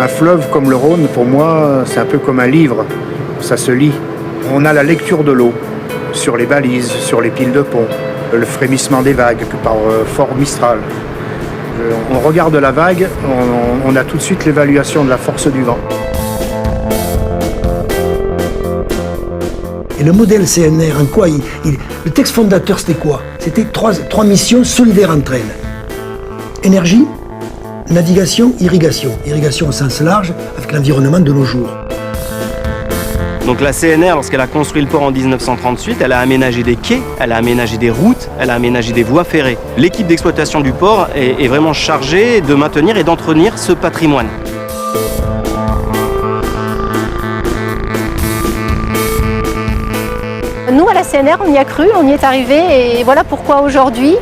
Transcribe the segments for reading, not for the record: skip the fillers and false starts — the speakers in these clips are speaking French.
Un fleuve comme le Rhône, pour moi, c'est un peu comme un livre. Ça se lit. On a la lecture de l'eau, sur les balises, sur les piles de pont, le frémissement des vagues par Fort Mistral. On regarde la vague, on a tout de suite l'évaluation de la force du vent. Et le modèle CNR, en quoi le texte fondateur, c'était quoi? C'était trois missions solidaires entre elles. Énergie, navigation, irrigation. Irrigation au sens large, avec l'environnement de nos jours. Donc la CNR, lorsqu'elle a construit le port en 1938, elle a aménagé des quais, elle a aménagé des routes, elle a aménagé des voies ferrées. L'équipe d'exploitation du port est vraiment chargée de maintenir et d'entretenir ce patrimoine. Nous, à la CNR, on y a cru, on y est arrivé et voilà pourquoi aujourd'hui,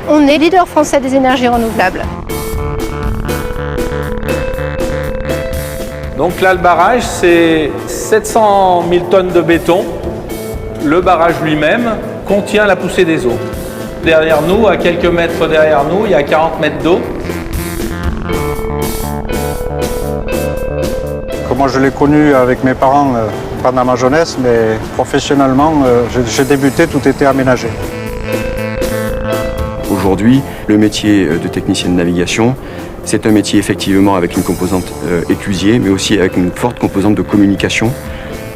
on est leader français des énergies renouvelables. Donc là, le barrage, c'est 700 000 tonnes de béton. Le barrage lui-même contient la poussée des eaux. Derrière nous, à quelques mètres derrière nous, il y a 40 mètres d'eau. Comment je l'ai connu avec mes parents pendant ma jeunesse, mais professionnellement, j'ai débuté, tout était aménagé. Aujourd'hui, le métier de technicien de navigation, c'est un métier effectivement avec une composante éclusier, mais aussi avec une forte composante de communication,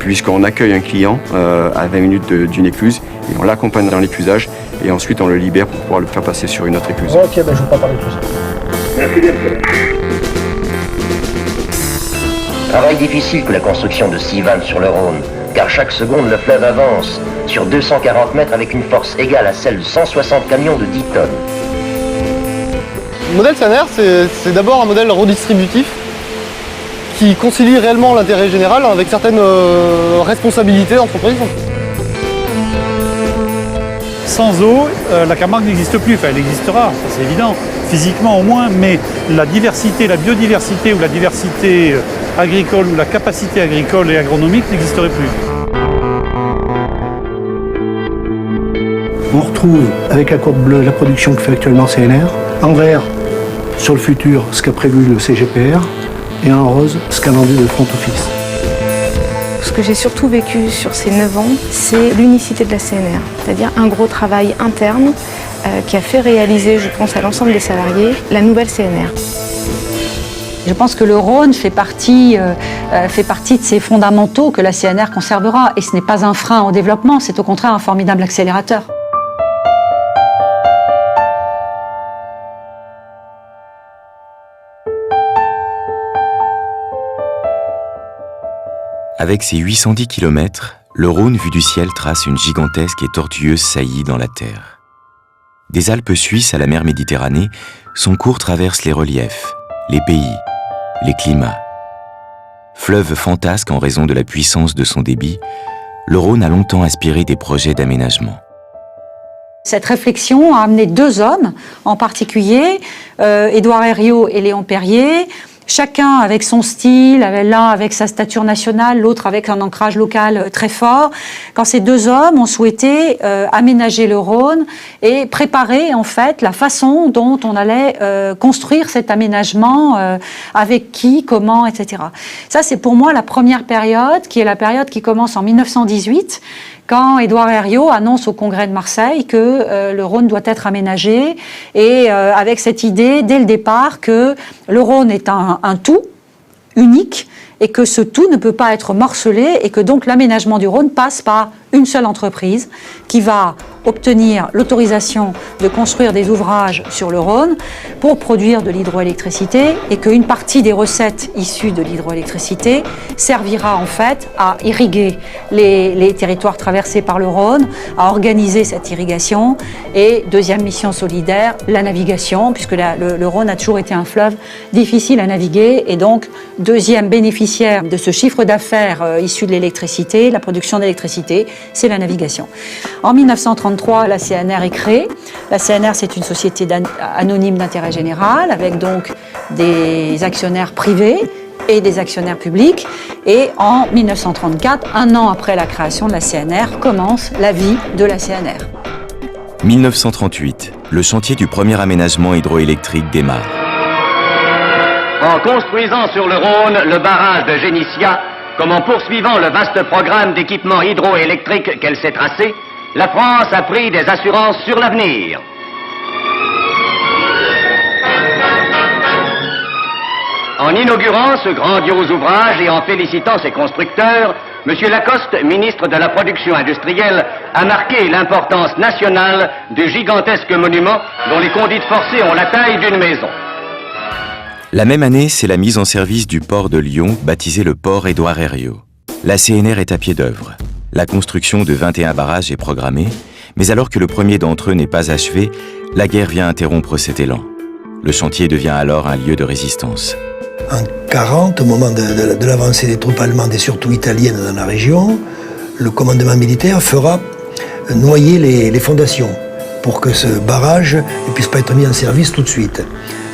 puisqu'on accueille un client à 20 minutes d'une écluse, et on l'accompagne dans l'éclusage, et ensuite on le libère pour pouvoir le faire passer sur une autre écluse. Ok, je ne vais pas parler de tout ça. Merci bien. Travail difficile que la construction de 6 vannes sur le Rhône, car chaque seconde le fleuve avance sur 240 mètres avec une force égale à celle de 160 camions de 10 tonnes. Le modèle CNR, c'est d'abord un modèle redistributif qui concilie réellement l'intérêt général avec certaines responsabilités d'entreprise. Sans eau, la Camargue n'existe plus. Enfin, elle existera, c'est évident, physiquement au moins, mais la diversité, la biodiversité ou la diversité agricole ou la capacité agricole et agronomique n'existerait plus. On retrouve avec la courbe bleue la production que fait actuellement CNR, en vert sur le futur ce qu'a prévu le CGPR et en rose ce qu'a vendu le Front Office. Ce que j'ai surtout vécu sur ces 9 ans, c'est l'unicité de la CNR, c'est-à-dire un gros travail interne qui a fait réaliser, je pense à l'ensemble des salariés, la nouvelle CNR. Je pense que le Rhône fait partie de ces fondamentaux que la CNR conservera et ce n'est pas un frein au développement, c'est au contraire un formidable accélérateur. Avec ses 810 km, le Rhône vu du ciel trace une gigantesque et tortueuse saillie dans la terre. Des Alpes suisses à la mer Méditerranée, son cours traverse les reliefs, les pays, les climats. Fleuve fantasque en raison de la puissance de son débit, le Rhône a longtemps inspiré des projets d'aménagement. Cette réflexion a amené 2 hommes, en particulier Édouard Herriot et Léon Perrier, chacun avec son style, l'un avec sa stature nationale, l'autre avec un ancrage local très fort. Quand ces 2 hommes ont souhaité aménager le Rhône et préparer en fait la façon dont on allait construire cet aménagement, avec qui, comment, etc. Ça, c'est pour moi la première période, qui est la période qui commence en 1918, quand Édouard Herriot annonce au Congrès de Marseille que le Rhône doit être aménagé, et avec cette idée, dès le départ, que le Rhône est un tout unique, et que ce tout ne peut pas être morcelé, et que donc l'aménagement du Rhône passe par une seule entreprise qui va obtenir l'autorisation de construire des ouvrages sur le Rhône pour produire de l'hydroélectricité, et qu'une partie des recettes issues de l'hydroélectricité servira en fait à irriguer les territoires traversés par le Rhône, à organiser cette irrigation. Et deuxième mission solidaire, la navigation, puisque le Rhône a toujours été un fleuve difficile à naviguer, et donc deuxième bénéficiaire de ce chiffre d'affaires issu de l'électricité, la production d'électricité, c'est la navigation. En 1933, la CNR est créée. La CNR, c'est une société anonyme d'intérêt général, avec donc des actionnaires privés et des actionnaires publics. Et en 1934, un an après la création de la CNR, commence la vie de la CNR. 1938, le chantier du premier aménagement hydroélectrique démarre. En construisant sur le Rhône le barrage de Génissia, comme en poursuivant le vaste programme d'équipement hydroélectrique qu'elle s'est tracé, la France a pris des assurances sur l'avenir. En inaugurant ce grandiose ouvrage et en félicitant ses constructeurs, M. Lacoste, ministre de la Production industrielle, a marqué l'importance nationale du gigantesque monument dont les conduites forcées ont la taille d'une maison. La même année, c'est la mise en service du port de Lyon, baptisé le port Édouard Herriot. La CNR est à pied d'œuvre. La construction de 21 barrages est programmée, mais alors que le premier d'entre eux n'est pas achevé, la guerre vient interrompre cet élan. Le chantier devient alors un lieu de résistance. En 1940, au moment de l'avancée des troupes allemandes et surtout italiennes dans la région, le commandement militaire fera noyer les fondations pour que ce barrage ne puisse pas être mis en service tout de suite.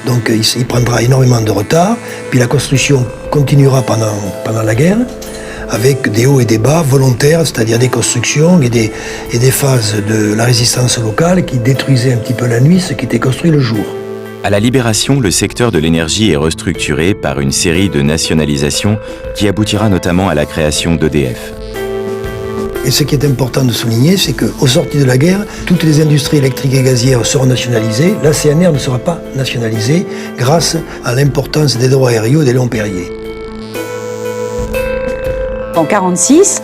Donc il prendra énormément de retard, puis la construction continuera pendant la guerre, avec des hauts et des bas volontaires, c'est-à-dire des constructions et des phases de la résistance locale qui détruisaient un petit peu la nuit ce qui était construit le jour. À la Libération, le secteur de l'énergie est restructuré par une série de nationalisations qui aboutira notamment à la création d'EDF. Et ce qui est important de souligner, c'est qu'au sorti de la guerre, toutes les industries électriques et gazières seront nationalisées. La CNR ne sera pas nationalisée grâce à l'importance des droits aériaux et des Léon Perrier. En 1946,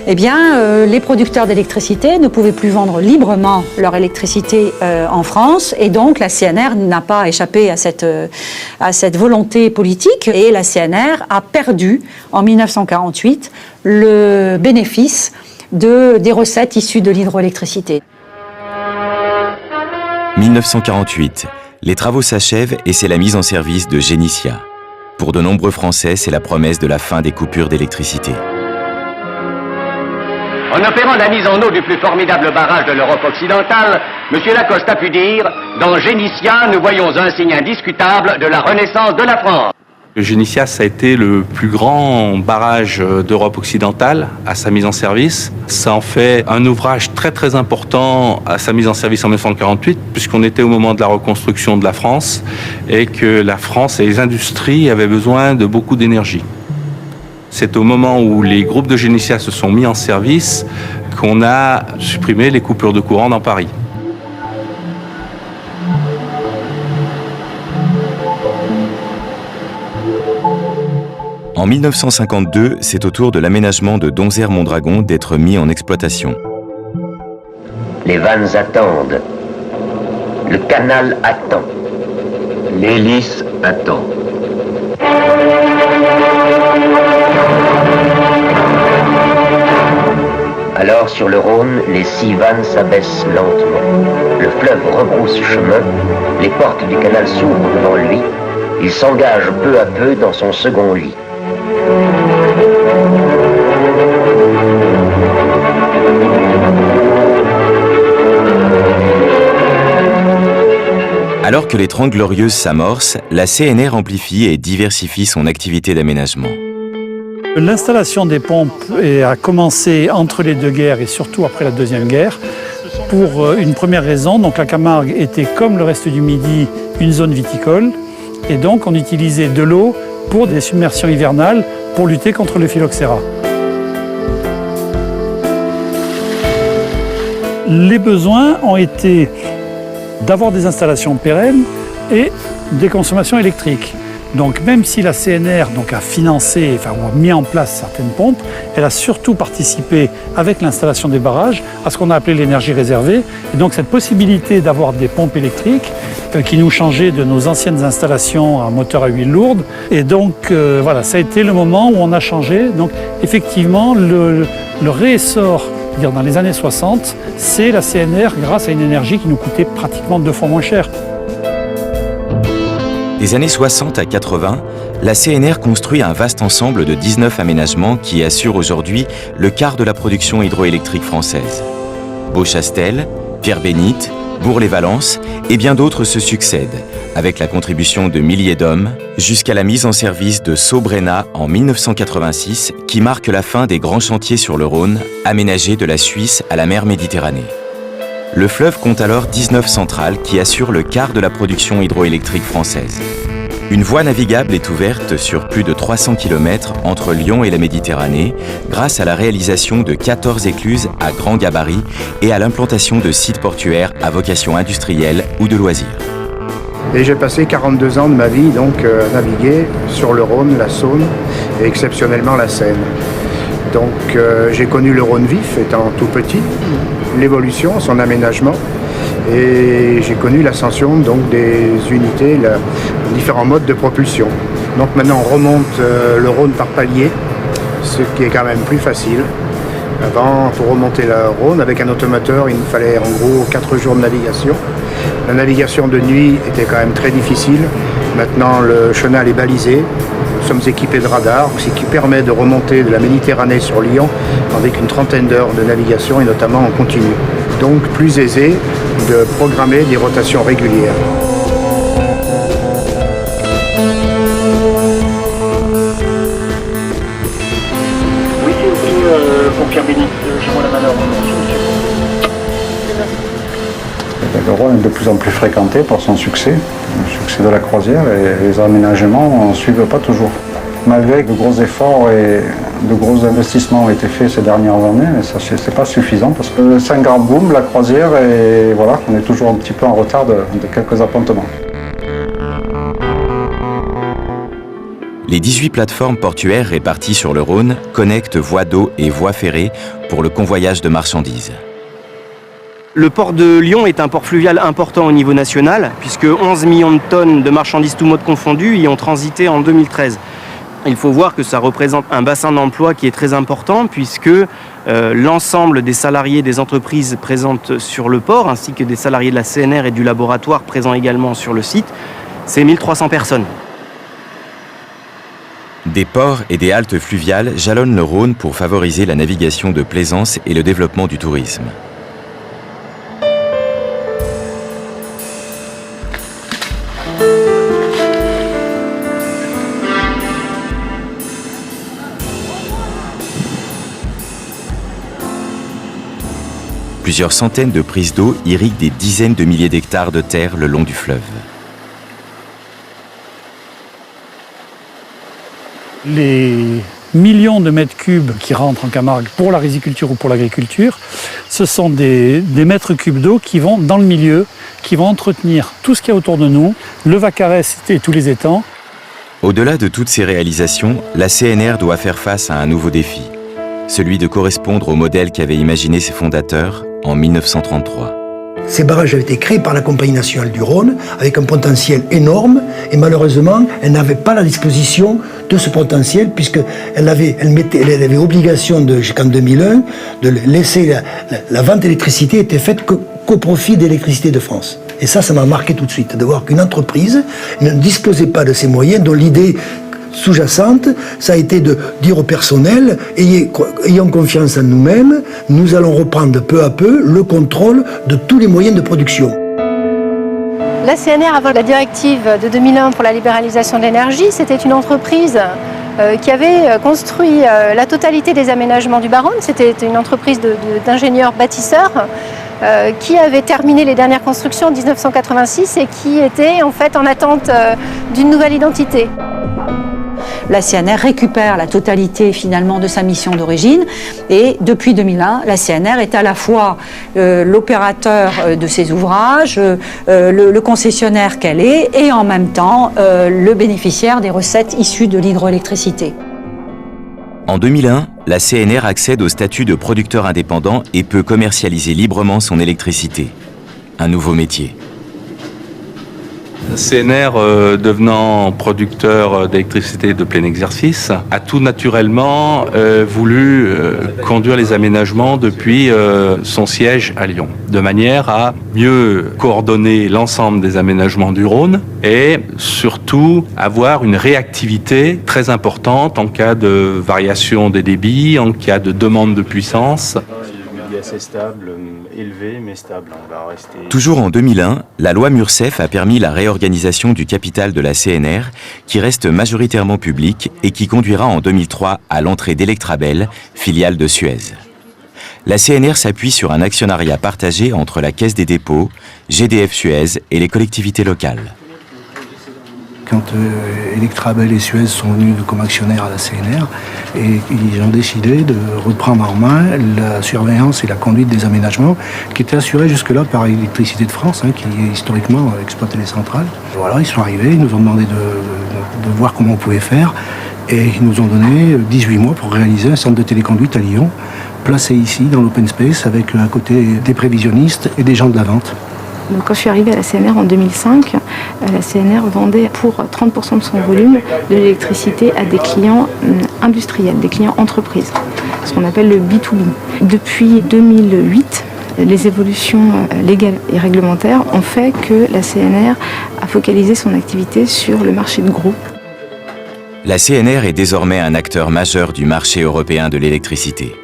les producteurs d'électricité ne pouvaient plus vendre librement leur électricité en France et donc la CNR n'a pas échappé à cette volonté politique et la CNR a perdu en 1948 le bénéfice des recettes issues de l'hydroélectricité. 1948, les travaux s'achèvent et c'est la mise en service de Génissia. Pour de nombreux Français, c'est la promesse de la fin des coupures d'électricité. En opérant la mise en eau du plus formidable barrage de l'Europe occidentale, M. Lacoste a pu dire « Dans Génissia, nous voyons un signe indiscutable de la renaissance de la France ». Génissia, ça a été le plus grand barrage d'Europe occidentale à sa mise en service. Ça en fait un ouvrage très très important à sa mise en service en 1948, puisqu'on était au moment de la reconstruction de la France et que la France et les industries avaient besoin de beaucoup d'énergie. C'est au moment où les groupes de Génissia se sont mis en service qu'on a supprimé les coupures de courant dans Paris. En 1952, c'est au tour de l'aménagement de Donzère-Mondragon d'être mis en exploitation. Les vannes attendent. Le canal attend. L'hélice attend. Alors sur le Rhône, les 6 vannes s'abaissent lentement. Le fleuve rebrousse chemin, les portes du canal s'ouvrent devant lui. Il s'engage peu à peu dans son second lit. Alors que les 30 Glorieuses s'amorcent, la CNR amplifie et diversifie son activité d'aménagement. L'installation des pompes a commencé entre les deux guerres et surtout après la Deuxième Guerre pour une première raison. Donc la Camargue était, comme le reste du Midi, une zone viticole et donc on utilisait de l'eau pour des submersions hivernales pour lutter contre le phylloxéra. Les besoins ont été d'avoir des installations pérennes et des consommations électriques. Donc même si la CNR a financé, a mis en place certaines pompes, elle a surtout participé avec l'installation des barrages à ce qu'on a appelé l'énergie réservée. Et donc cette possibilité d'avoir des pompes électriques qui nous changeaient de nos anciennes installations à moteur à huile lourde. Et donc ça a été le moment où on a changé. Donc effectivement, le réessor dans les années 60, c'est la CNR grâce à une énergie qui nous coûtait pratiquement 2 fois moins cher. Des années 60 à 80, la CNR construit un vaste ensemble de 19 aménagements qui assurent aujourd'hui le quart de la production hydroélectrique française. Beauchastel, Pierre-Bénite, Bourg-les-Valences et bien d'autres se succèdent, avec la contribution de milliers d'hommes, jusqu'à la mise en service de Saut-Brenna en 1986, qui marque la fin des grands chantiers sur le Rhône, aménagés de la Suisse à la mer Méditerranée. Le fleuve compte alors 19 centrales qui assurent le quart de la production hydroélectrique française. Une voie navigable est ouverte sur plus de 300 km entre Lyon et la Méditerranée grâce à la réalisation de 14 écluses à grand gabarit et à l'implantation de sites portuaires à vocation industrielle ou de loisirs. Et j'ai passé 42 ans de ma vie donc à naviguer sur le Rhône, la Saône et exceptionnellement la Seine. Donc j'ai connu le Rhône vif étant tout petit, l'évolution, son aménagement, et j'ai connu l'ascension donc des unités, différents modes de propulsion. Donc maintenant on remonte le Rhône par palier, ce qui est quand même plus facile. Avant, pour remonter le Rhône avec un automoteur, il nous fallait en gros 4 jours de navigation. La navigation de nuit était quand même très difficile. Maintenant, le chenal est balisé. Nous sommes équipés de radars, ce qui permet de remonter de la Méditerranée sur Lyon avec une trentaine d'heures de navigation et notamment en continu. Donc plus aisé de programmer des rotations régulières. Oui, c'est pour Pierre-Béni. J'envoie la manœuvre. Le Rhône est de plus en plus fréquenté pour son succès, le succès de la croisière, et les aménagements ne suivent pas toujours. Malgré de gros efforts et de gros investissements ont été faits ces dernières années, mais ça c'est pas suffisant parce que c'est un grand boom la croisière et voilà, on est toujours un petit peu en retard de quelques appontements. Les 18 plateformes portuaires réparties sur le Rhône connectent voies d'eau et voies ferrées pour le convoyage de marchandises. Le port de Lyon est un port fluvial important au niveau national, puisque 11 millions de tonnes de marchandises tous modes confondus y ont transité en 2013. Il faut voir que ça représente un bassin d'emploi qui est très important, puisque l'ensemble des salariés des entreprises présentes sur le port, ainsi que des salariés de la CNR et du laboratoire présents également sur le site, c'est 1300 personnes. Des ports et des haltes fluviales jalonnent le Rhône pour favoriser la navigation de plaisance et le développement du tourisme. Plusieurs centaines de prises d'eau irriguent des dizaines de milliers d'hectares de terre le long du fleuve. Les millions de mètres cubes qui rentrent en Camargue pour la riziculture ou pour l'agriculture, ce sont des mètres cubes d'eau qui vont dans le milieu, qui vont entretenir tout ce qu'il y a autour de nous, le Vacarès et tous les étangs. Au-delà de toutes ces réalisations, la CNR doit faire face à un nouveau défi, celui de correspondre au modèle qu'avaient imaginé ses fondateurs en 1933. Ces barrages avaient été créés par la Compagnie nationale du Rhône avec un potentiel énorme et malheureusement, elle n'avait pas la disposition de ce potentiel puisqu'elle avait obligation jusqu'en 2001 de laisser la vente d'électricité était faite qu'au profit d'électricité de France. Et ça m'a marqué tout de suite de voir qu'une entreprise ne disposait pas de ces moyens dont l'idée sous-jacente, ça a été de dire au personnel, ayons confiance en nous-mêmes, nous allons reprendre peu à peu le contrôle de tous les moyens de production. La CNR, avant la directive de 2001 pour la libéralisation de l'énergie, c'était une entreprise qui avait construit la totalité des aménagements du Baronne. C'était une entreprise d'ingénieurs bâtisseurs qui avait terminé les dernières constructions en 1986 et qui était en fait en attente d'une nouvelle identité. La CNR récupère la totalité finalement de sa mission d'origine et depuis 2001, la CNR est à la fois l'opérateur de ces ouvrages, le concessionnaire qu'elle est et en même temps le bénéficiaire des recettes issues de l'hydroélectricité. En 2001, la CNR accède au statut de producteur indépendant et peut commercialiser librement son électricité. Un nouveau métier. CNR, devenant producteur d'électricité de plein exercice, a tout naturellement voulu conduire les aménagements depuis son siège à Lyon, de manière à mieux coordonner l'ensemble des aménagements du Rhône et surtout avoir une réactivité très importante en cas de variation des débits, en cas de demande de puissance. Assez stable, élevé mais stable. On va rester... Toujours en 2001, la loi Mursef a permis la réorganisation du capital de la CNR, qui reste majoritairement public et qui conduira en 2003 à l'entrée d'Electrabel, filiale de Suez. La CNR s'appuie sur un actionnariat partagé entre la Caisse des dépôts, GDF Suez et les collectivités locales. quand Electrabel et Suez sont venus comme actionnaires à la CNR, et ils ont décidé de reprendre en main la surveillance et la conduite des aménagements qui étaient assurés jusque-là par Électricité de France, qui historiquement exploitait les centrales. Voilà, ils sont arrivés, ils nous ont demandé de voir comment on pouvait faire, et ils nous ont donné 18 mois pour réaliser un centre de téléconduite à Lyon, placé ici dans l'open space avec à côté des prévisionnistes et des gens de la vente. Donc, quand je suis arrivée à la CNR en 2005, la CNR vendait pour 30% de son volume de l'électricité à des clients industriels, des clients entreprises, ce qu'on appelle le B2B. Depuis 2008, les évolutions légales et réglementaires ont fait que la CNR a focalisé son activité sur le marché de gros. La CNR est désormais un acteur majeur du marché européen de l'électricité.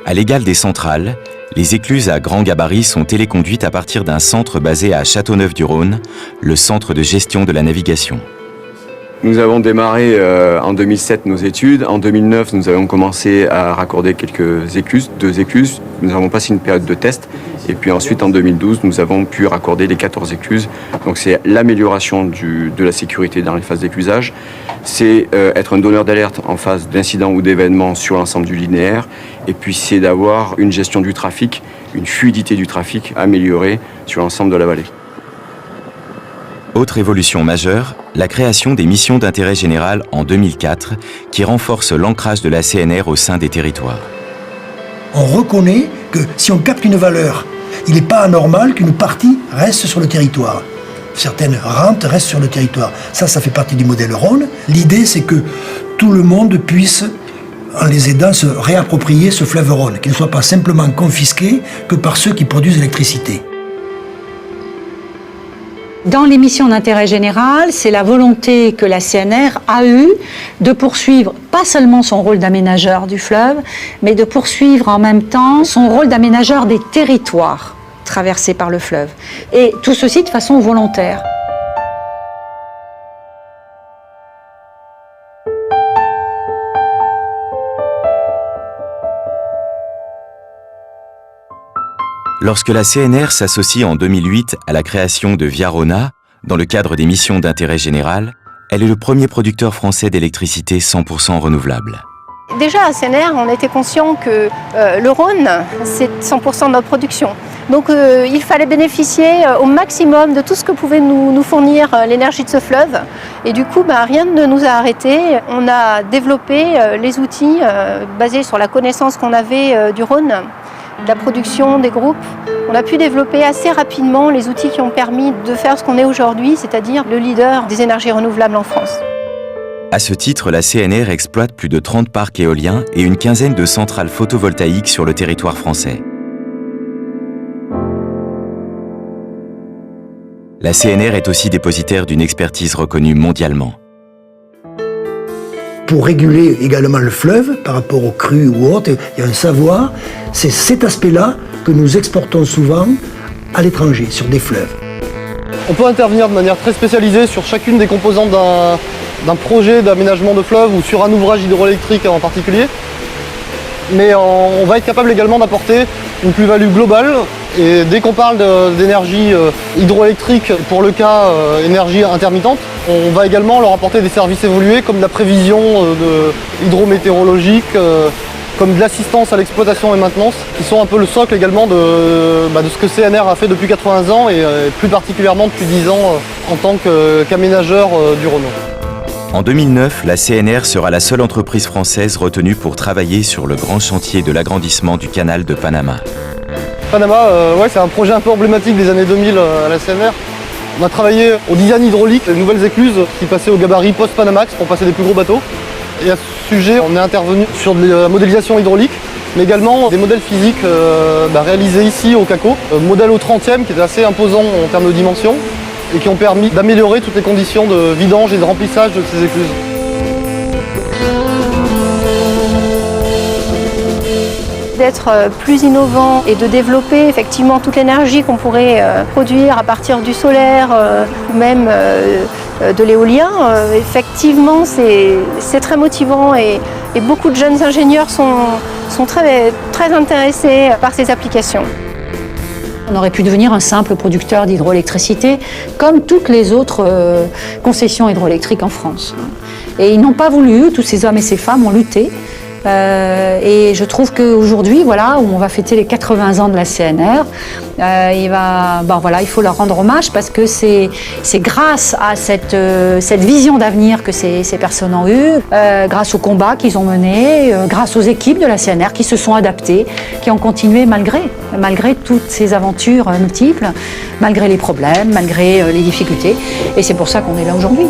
À l'égal des centrales, les écluses à grand gabarit sont téléconduites à partir d'un centre basé à Châteauneuf-du-Rhône, le centre de gestion de la navigation. Nous avons démarré en 2007 nos études. En 2009, nous avons commencé à raccorder quelques écluses, 2 écluses. Nous avons passé une période de test. Et puis ensuite, en 2012, nous avons pu raccorder les 14 écluses. Donc c'est l'amélioration de la sécurité dans les phases d'éclusage. C'est être un donneur d'alerte en phase d'incident ou d'événement sur l'ensemble du linéaire. Et puis c'est d'avoir une gestion du trafic, une fluidité du trafic améliorée sur l'ensemble de la vallée. Autre évolution majeure, la création des missions d'intérêt général en 2004 qui renforce l'ancrage de la CNR au sein des territoires. On reconnaît que si on capte une valeur, il n'est pas anormal qu'une partie reste sur le territoire. Certaines rentes restent sur le territoire. Ça fait partie du modèle Rhône. L'idée, c'est que tout le monde puisse, en les aidant, se réapproprier ce fleuve Rhône, qu'il ne soit pas simplement confisqué que par ceux qui produisent l'électricité. Dans les missions d'intérêt général, c'est la volonté que la CNR a eue de poursuivre pas seulement son rôle d'aménageur du fleuve, mais de poursuivre en même temps son rôle d'aménageur des territoires traversés par le fleuve. Et tout ceci de façon volontaire. Lorsque la CNR s'associe en 2008 à la création de Viarona, dans le cadre des missions d'intérêt général, elle est le premier producteur français d'électricité 100% renouvelable. Déjà à CNR, on était conscient que le Rhône, c'est 100% de notre production. Donc il fallait bénéficier au maximum de tout ce que pouvait nous fournir l'énergie de ce fleuve. Et du coup, rien ne nous a arrêtés. On a développé les outils basés sur la connaissance qu'on avait du Rhône, de la production des groupes. On a pu développer assez rapidement les outils qui ont permis de faire ce qu'on est aujourd'hui, c'est-à-dire le leader des énergies renouvelables en France. À ce titre, la CNR exploite plus de 30 parcs éoliens et une quinzaine de centrales photovoltaïques sur le territoire français. La CNR est aussi dépositaire d'une expertise reconnue mondialement. Pour réguler également le fleuve par rapport aux crues ou autres, il y a un savoir. C'est cet aspect-là que nous exportons souvent à l'étranger, sur des fleuves. On peut intervenir de manière très spécialisée sur chacune des composantes d'un projet d'aménagement de fleuve ou sur un ouvrage hydroélectrique en particulier. Mais on va être capable également d'apporter une plus-value globale. Et dès qu'on parle d'énergie hydroélectrique, pour le cas énergie intermittente, on va également leur apporter des services évolués comme de la prévision hydrométéorologique, comme de l'assistance à l'exploitation et maintenance, qui sont un peu le socle également de ce que CNR a fait depuis 80 ans et plus particulièrement depuis 10 ans en tant qu'aménageur du Rhône. En 2009, la CNR sera la seule entreprise française retenue pour travailler sur le grand chantier de l'agrandissement du canal de Panama. Panama, c'est un projet un peu emblématique des années 2000 à la CNR. On a travaillé au design hydraulique, les nouvelles écluses qui passaient au gabarit post-Panamax pour passer des plus gros bateaux. Et à ce sujet, on est intervenu sur de la modélisation hydraulique, mais également des modèles physiques réalisés ici au CACO. Modèle au 30e qui était assez imposant en termes de dimension et qui ont permis d'améliorer toutes les conditions de vidange et de remplissage de ces écluses. D'être plus innovant et de développer effectivement toute l'énergie qu'on pourrait produire à partir du solaire ou même de l'éolien, effectivement c'est très motivant et beaucoup de jeunes ingénieurs sont très intéressés par ces applications. On aurait pu devenir un simple producteur d'hydroélectricité, comme toutes les autres concessions hydroélectriques en France. Et ils n'ont pas voulu, tous ces hommes et ces femmes ont lutté. Et je trouve qu'aujourd'hui, voilà, où on va fêter les 80 ans de la CNR, il faut leur rendre hommage parce que c'est grâce à cette vision d'avenir que ces personnes ont eue, grâce aux combats qu'ils ont menés, grâce aux équipes de la CNR qui se sont adaptées, qui ont continué malgré toutes ces aventures multiples, malgré les problèmes, malgré les difficultés. Et c'est pour ça qu'on est là aujourd'hui.